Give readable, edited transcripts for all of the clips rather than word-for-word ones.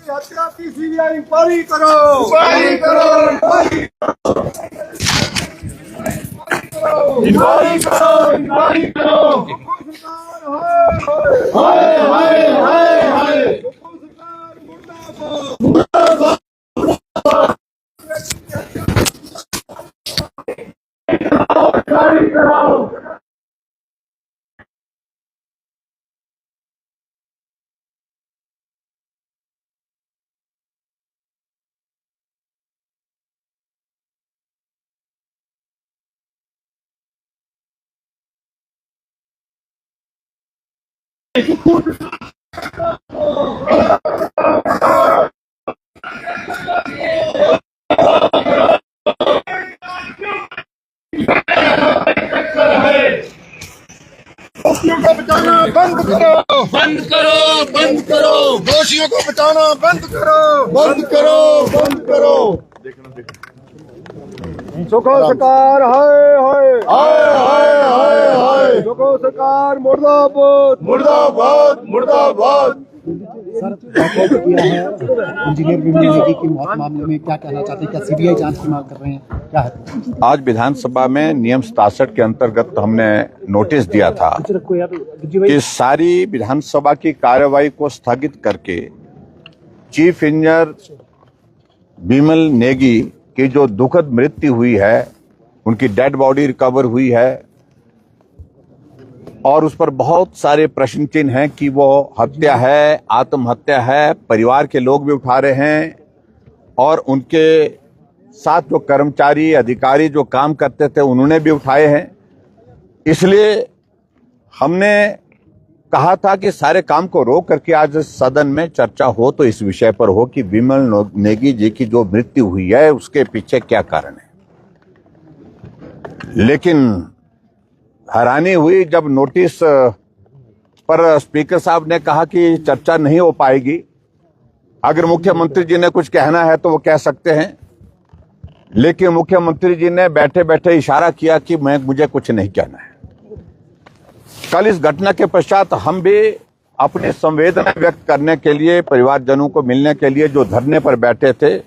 हत्या की CBI inquiry करो, इंक्वायरी करो, इंक्वायरी करो, इंक्वायरी करो। हाय हाय हाय हाय, सरकार मुर्दाबाद, इंक्वायरी करो। दोषियों को बचाना बंद करो, बंद करो, बंद करो। दोषियों को बचाना बंद करो, बंद करो, बंद करो। सुखो सरकार हाय हाय हाय हाय हाय हाय, सुखो सरकार मुर्दाबाद, मुर्दाबाद, मुर्दाबाद। सर, किया है इंजीनियर विमल नेगी की मौत मामले में क्या कहना चाहते हैं? क्या सीबीआई जांच की मांग कर रहे हैं? क्या है? आज विधानसभा में नियम 67 के अंतर्गत हमने नोटिस दिया था कि सारी विधानसभा की कार्यवाही को स्थगित करके चीफ इंजीनियर विमल नेगी की जो दुखद मृत्यु हुई है, उनकी डेड बॉडी रिकवर हुई है और उस पर बहुत सारे प्रश्न चिन्ह हैं कि वो हत्या है, आत्महत्या है, परिवार के लोग भी उठा रहे हैं और उनके साथ जो कर्मचारी अधिकारी जो काम करते थे उन्होंने भी उठाए हैं। इसलिए हमने कहा था कि सारे काम को रोक करके आज सदन में चर्चा हो तो इस विषय पर हो कि विमल नेगी जी की जो मृत्यु हुई है उसके पीछे क्या कारण है। लेकिन हैरानी हुई जब नोटिस पर स्पीकर साहब ने कहा कि चर्चा नहीं हो पाएगी, अगर मुख्यमंत्री जी ने कुछ कहना है तो वो कह सकते हैं, लेकिन मुख्यमंत्री जी ने बैठे बैठे इशारा किया कि मुझे कुछ नहीं कहना है। कल इस घटना के पश्चात हम भी अपनी संवेदना व्यक्त करने के लिए, परिवारजनों को मिलने के लिए जो धरने पर बैठे थे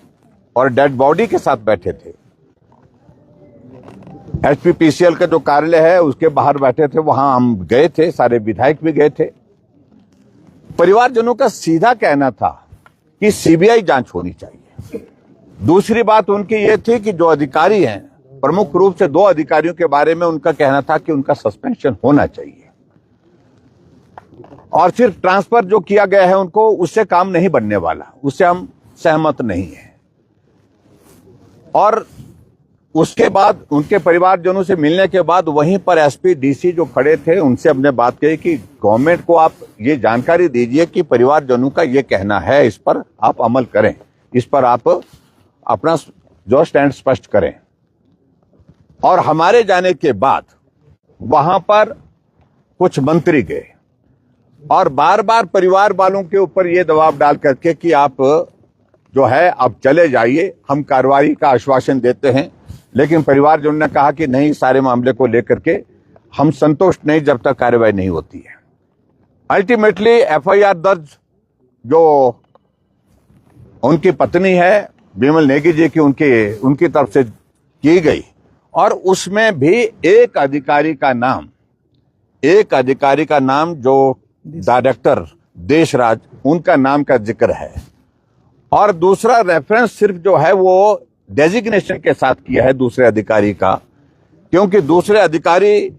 और डेड बॉडी के साथ बैठे थे, एचपीपीसीएल का जो कार्यालय है उसके बाहर बैठे थे, वहां हम गए थे, सारे विधायक भी गए थे। परिवारजनों का सीधा कहना था कि सीबीआई जांच होनी चाहिए। दूसरी बात उनकी ये थी कि जो अधिकारी हैं, प्रमुख रूप से 2 अधिकारियों के बारे में उनका कहना था कि उनका सस्पेंशन होना चाहिए और सिर्फ ट्रांसफर जो किया गया है उनको, उससे काम नहीं बनने वाला, उससे हम सहमत नहीं हैं। और उसके बाद उनके परिवारजनों से मिलने के बाद वहीं पर एसपी डीसी जो खड़े थे उनसे हमने बात कही कि गवर्नमेंट को आप ये जानकारी दीजिए कि परिवारजनों का ये कहना है, इस पर आप अमल करें, इस पर आप अपना जो स्टैंड स्पष्ट करें। और हमारे जाने के बाद वहां पर कुछ मंत्री गए और बार बार परिवार वालों के ऊपर ये दबाव डाल करके कि आप जो है अब चले जाइए, हम कार्रवाई का आश्वासन देते हैं। लेकिन परिवारजनों ने कहा कि नहीं, सारे मामले को लेकर के हम संतुष्ट नहीं जब तक कार्रवाई नहीं होती है। अल्टीमेटली एफआईआर दर्ज जो उनकी पत्नी है विमल नेगी जी की, उनकी तरफ से की गई और उसमें भी एक अधिकारी का नाम जो डायरेक्टर देशराज, उनका नाम का जिक्र है और दूसरा रेफरेंस सिर्फ जो है वो डेजिग्नेशन के साथ किया है दूसरे अधिकारी का, क्योंकि दूसरे अधिकारी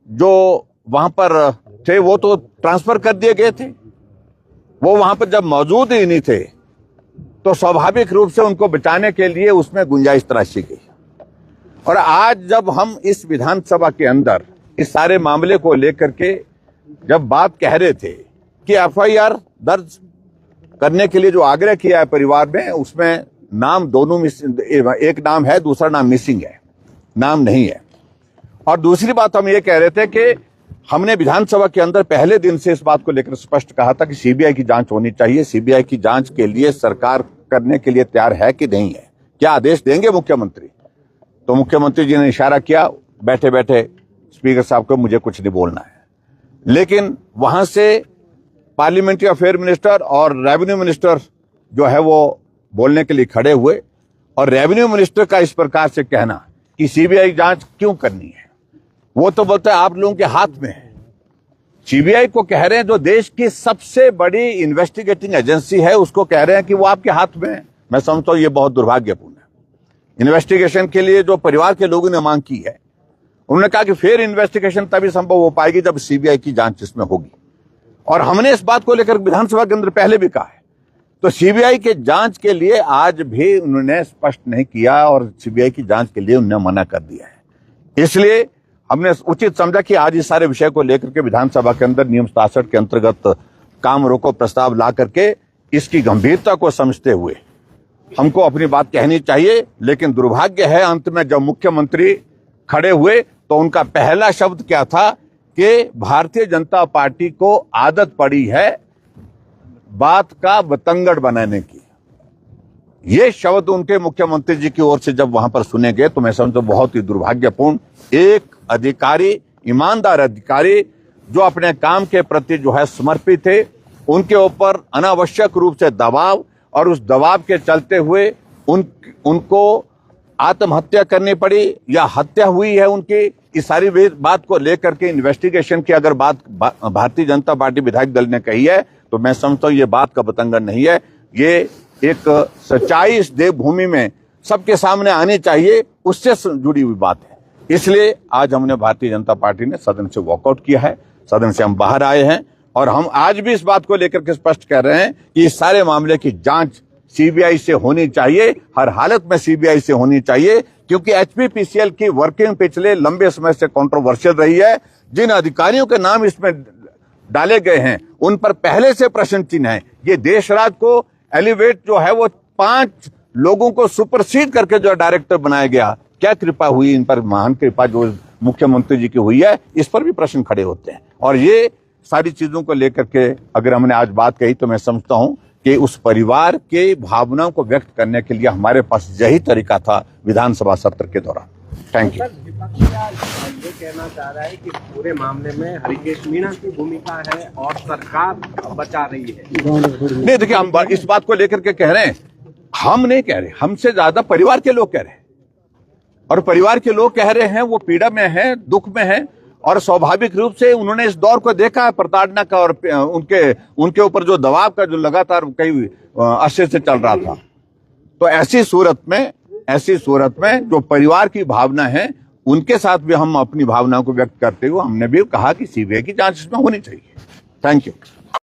जो वहां पर थे वो तो ट्रांसफर कर दिए गए थे, वो वहां पर जब मौजूद ही नहीं थे तो स्वाभाविक रूप से उनको बचाने के लिए उसमें गुंजाइश तलाशी गई। और आज जब हम इस विधानसभा के अंदर इस सारे मामले को लेकर के जब बात कह रहे थे कि एफआईआर दर्ज करने के लिए जो आग्रह किया है परिवार में, उसमें नाम दोनों एक नाम है, दूसरा नाम मिसिंग है, नाम नहीं है। और दूसरी बात हम ये कह रहे थे कि हमने विधानसभा के अंदर पहले दिन से इस बात को लेकर स्पष्ट कहा था कि सीबीआई की जांच होनी चाहिए। सीबीआई की जांच के लिए सरकार करने के लिए तैयार है कि नहीं है, क्या आदेश देंगे मुख्यमंत्री? तो मुख्यमंत्री जी ने इशारा किया बैठे बैठे स्पीकर साहब को, मुझे कुछ नहीं बोलना है। लेकिन वहां से पार्लियामेंट्री अफेयर मिनिस्टर और रेवेन्यू मिनिस्टर जो है वो बोलने के लिए खड़े हुए, और रेवेन्यू मिनिस्टर का इस प्रकार से कहना कि सीबीआई जांच क्यों करनी है, वो तो बोलते हैं आप लोगों के हाथ में है। सीबीआई को कह रहे हैं जो देश की सबसे बड़ी इन्वेस्टिगेटिंग एजेंसी है उसको कह रहे हैं कि वो आपके हाथ में है। मैं समझता हूं ये बहुत दुर्भाग्यपूर्ण है। इन्वेस्टिगेशन के लिए जो परिवार के लोगों ने मांग की है, उन्होंने कहा कि फिर इन्वेस्टिगेशन तभी संभव हो पाएगी जब सीबीआई की जांच इसमें होगी, और हमने इस बात को लेकर विधानसभा के अंदर पहले भी कहा है। तो सीबीआई के जांच के लिए आज भी उन्होंने स्पष्ट नहीं किया और सीबीआई की जांच के लिए उन्होंने मना कर दिया है। इसलिए हमने उचित समझा कि आज इस सारे विषय को लेकर के विधानसभा के अंदर नियम 67 के अंतर्गत काम रोको प्रस्ताव ला करके इसकी गंभीरता को समझते हुए हमको अपनी बात कहनी चाहिए। लेकिन दुर्भाग्य है अंत में जब मुख्यमंत्री खड़े हुए तो उनका पहला शब्द क्या था कि भारतीय जनता पार्टी को आदत पड़ी है बात का बतंगड़ बनाने की। ये शब्द उनके मुख्यमंत्री जी की ओर से जब वहां पर सुने गए तो मैं समझता हूं बहुत ही दुर्भाग्यपूर्ण। एक अधिकारी, ईमानदार अधिकारी जो अपने काम के प्रति जो है समर्पित थे, उनके ऊपर अनावश्यक रूप से दबाव, और उस दबाव के चलते हुए उनको आत्महत्या करनी पड़ी या हत्या हुई है उनकी। इस सारी बात को लेकर के इन्वेस्टिगेशन की अगर बात भारतीय जनता पार्टी विधायक दल ने कही है तो मैं समझता हूं ये बात का बतंगड़ नहीं है। ये एक सच्चाई इस देवभूमि में सबके सामने आनी चाहिए, उससे जुड़ी हुई बात है। इसलिए आज हमने भारतीय जनता पार्टी ने सदन से वॉकआउट किया है, सदन से हम बाहर आए हैं, और हम आज भी इस बात को लेकर के स्पष्ट कह रहे हैं कि इस सारे मामले की जांच सीबीआई से होनी चाहिए, हर हालत में सीबीआई से होनी चाहिए, क्योंकि एचपीपीसीएल की वर्किंग पिछले लंबे समय से कंट्रोवर्शियल रही है। जिन अधिकारियों के नाम इसमें डाले गए हैं उन पर पहले से प्रश्न चिन्ह है। ये देशराज को एलिवेट जो है वो 5 लोगों को सुपरसीड करके जो डायरेक्टर बनाया गया, क्या कृपा हुई इन पर, महान कृपा जो मुख्यमंत्री जी की हुई है, इस पर भी प्रश्न खड़े होते हैं। और ये सारी चीजों को लेकर के अगर हमने आज बात कही तो मैं समझता हूं कि उस परिवार के भावनाओं को व्यक्त करने के लिए हमारे पास यही तरीका था विधानसभा सत्र के दौरान। Thank you. ये कहना चाह रहा है कि पूरे मामले में हरिकेश मीणा की भूमिका है और सरकार बचा रही है। नहीं, देखिए हम इस बात को लेकर के कह रहे हैं, हम नहीं कह रहे, हमसे ज्यादा परिवार के लोग कह रहे हैं, और परिवार के लोग कह रहे हैं वो पीड़ा में है, दुख में है, और स्वाभाविक रूप से उन्होंने इस दौर को देखा है प्रताड़ना का, और उनके ऊपर जो दबाव का जो लगातार कई अरसे से चल रहा था। तो ऐसी सूरत में जो परिवार की भावना है उनके साथ भी हम अपनी भावनाओं को व्यक्त करते हुए हमने भी कहा कि सीबीआई की जांच इसमें होनी चाहिए। Thank you.